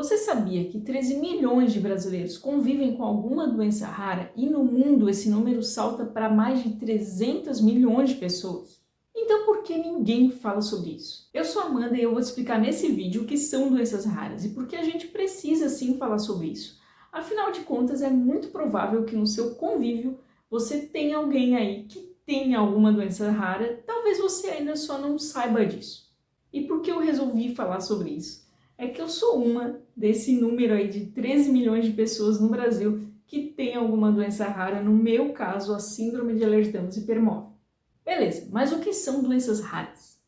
Você sabia que 13 milhões de brasileiros convivem com alguma doença rara e no mundo esse número salta para mais de 300 milhões de pessoas? Então por que ninguém fala sobre isso? Eu sou a Amanda e eu vou te explicar nesse vídeo o que são doenças raras e por que a gente precisa sim falar sobre isso. Afinal de contas, é muito provável que no seu convívio você tenha alguém aí que tenha alguma doença rara, talvez você ainda só não saiba disso. E por que eu resolvi falar sobre isso? É que eu sou uma desse número aí de 13 milhões de pessoas no Brasil que tem alguma doença rara, no meu caso, a síndrome de Ehlers-Danlos e Permove. Beleza, mas o que são doenças raras?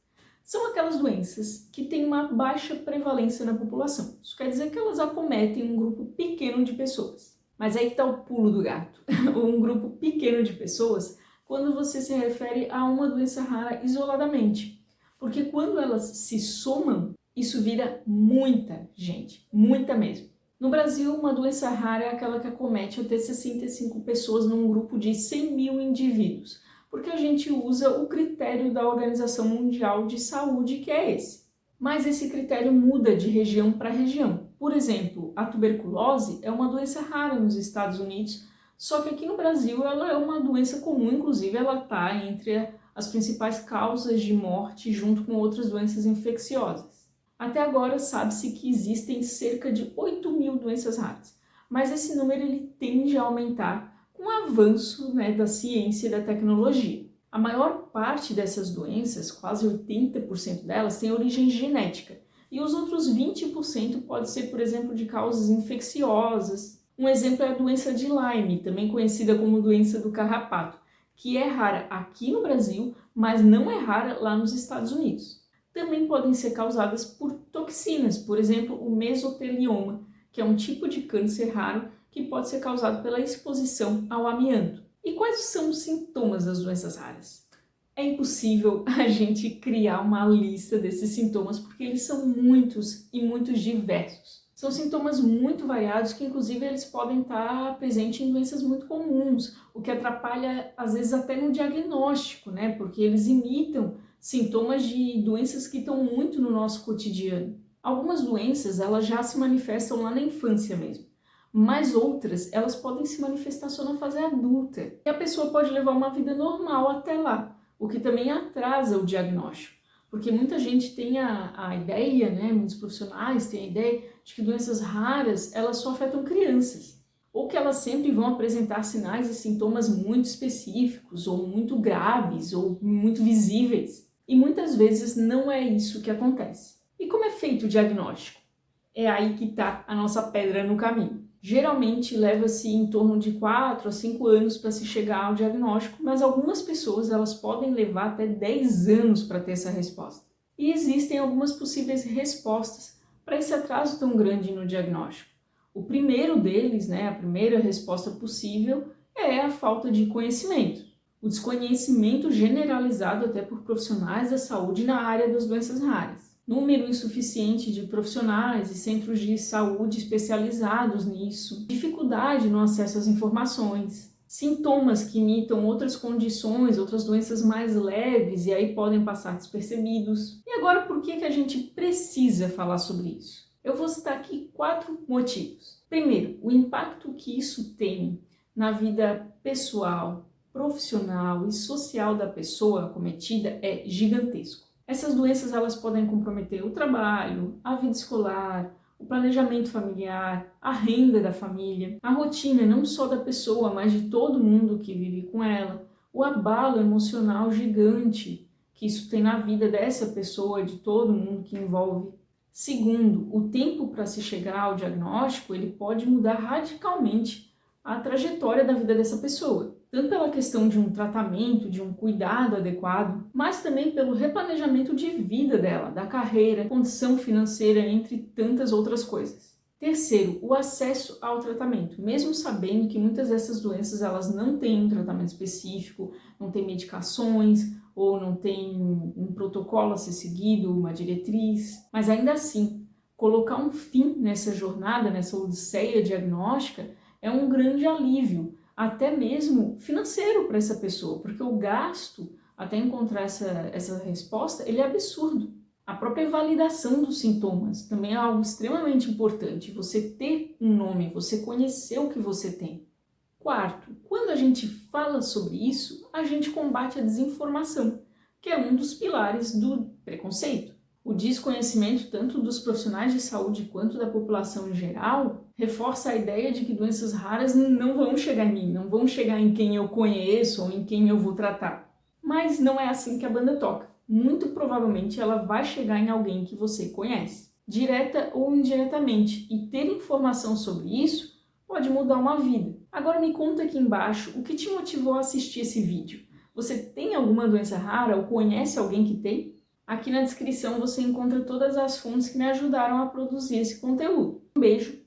São aquelas doenças que têm uma baixa prevalência na população. Isso quer dizer que elas acometem um grupo pequeno de pessoas. Mas aí que está o pulo do gato. Um grupo pequeno de pessoas quando você se refere a uma doença rara isoladamente. Porque quando elas se somam, isso vira muita gente, muita mesmo. No Brasil, uma doença rara é aquela que acomete até 65 pessoas num grupo de 100 mil indivíduos, porque a gente usa o critério da Organização Mundial de Saúde, que é esse. Mas esse critério muda de região para região. Por exemplo, a tuberculose é uma doença rara nos Estados Unidos, só que aqui no Brasil ela é uma doença comum, inclusive ela está entre as principais causas de morte junto com outras doenças infecciosas. Até agora sabe-se que existem cerca de 8 mil doenças raras, mas esse número ele tende a aumentar com o avanço da ciência e da tecnologia. A maior parte dessas doenças, quase 80% delas, tem origem genética, e os outros 20% pode ser, por exemplo, de causas infecciosas. Um exemplo é a doença de Lyme, também conhecida como doença do carrapato, que é rara aqui no Brasil, mas não é rara lá nos Estados Unidos. Também podem ser causadas por toxinas, por exemplo, o mesotelioma, que é um tipo de câncer raro que pode ser causado pela exposição ao amianto. E quais são os sintomas das doenças raras? É impossível a gente criar uma lista desses sintomas porque eles são muitos e muito diversos. São sintomas muito variados que inclusive eles podem estar presentes em doenças muito comuns, o que atrapalha às vezes até no diagnóstico, porque eles imitam sintomas de doenças que estão muito no nosso cotidiano. Algumas doenças elas já se manifestam lá na infância mesmo, mas outras elas podem se manifestar só na fase adulta. E a pessoa pode levar uma vida normal até lá, o que também atrasa o diagnóstico. Porque muita gente tem a ideia, muitos profissionais têm a ideia de que doenças raras elas só afetam crianças, ou que elas sempre vão apresentar sinais e sintomas muito específicos, ou muito graves, ou muito visíveis. E muitas vezes não é isso que acontece. E como é feito o diagnóstico? É aí que está a nossa pedra no caminho. Geralmente leva-se em torno de 4 a 5 anos para se chegar ao diagnóstico, mas algumas pessoas elas podem levar até 10 anos para ter essa resposta. E existem algumas possíveis respostas para esse atraso tão grande no diagnóstico. O primeiro deles, a primeira resposta possível, é a falta de conhecimento. O desconhecimento generalizado até por profissionais da saúde na área das doenças raras. Número insuficiente de profissionais e centros de saúde especializados nisso, dificuldade no acesso às informações, sintomas que imitam outras condições, outras doenças mais leves e aí podem passar despercebidos. E agora por que a gente precisa falar sobre isso? Eu vou citar aqui 4 motivos. Primeiro, o impacto que isso tem na vida pessoal, profissional e social da pessoa acometida é gigantesco. Essas doenças elas podem comprometer o trabalho, a vida escolar, o planejamento familiar, a renda da família, a rotina não só da pessoa, mas de todo mundo que vive com ela, o abalo emocional gigante que isso tem na vida dessa pessoa, de todo mundo que envolve. Segundo, o tempo para se chegar ao diagnóstico ele pode mudar radicalmente a trajetória da vida dessa pessoa, tanto pela questão de um tratamento, de um cuidado adequado, mas também pelo replanejamento de vida dela, da carreira, condição financeira, entre tantas outras coisas. Terceiro, o acesso ao tratamento, mesmo sabendo que muitas dessas doenças elas não têm um tratamento específico, não têm medicações, ou não tem um protocolo a ser seguido, uma diretriz, mas ainda assim, colocar um fim nessa jornada, nessa odisseia diagnóstica, é um grande alívio, até mesmo financeiro para essa pessoa, porque o gasto até encontrar essa resposta, ele é absurdo. A própria validação dos sintomas também é algo extremamente importante. Você ter um nome, você conhecer o que você tem. Quarto, quando a gente fala sobre isso, a gente combate a desinformação, que é um dos pilares do preconceito. O desconhecimento tanto dos profissionais de saúde quanto da população em geral reforça a ideia de que doenças raras não vão chegar em mim, não vão chegar em quem eu conheço ou em quem eu vou tratar. Mas não é assim que a banda toca. Muito provavelmente ela vai chegar em alguém que você conhece, direta ou indiretamente, e ter informação sobre isso pode mudar uma vida. Agora me conta aqui embaixo o que te motivou a assistir esse vídeo. Você tem alguma doença rara ou conhece alguém que tem? Aqui na descrição você encontra todas as fontes que me ajudaram a produzir esse conteúdo. Um beijo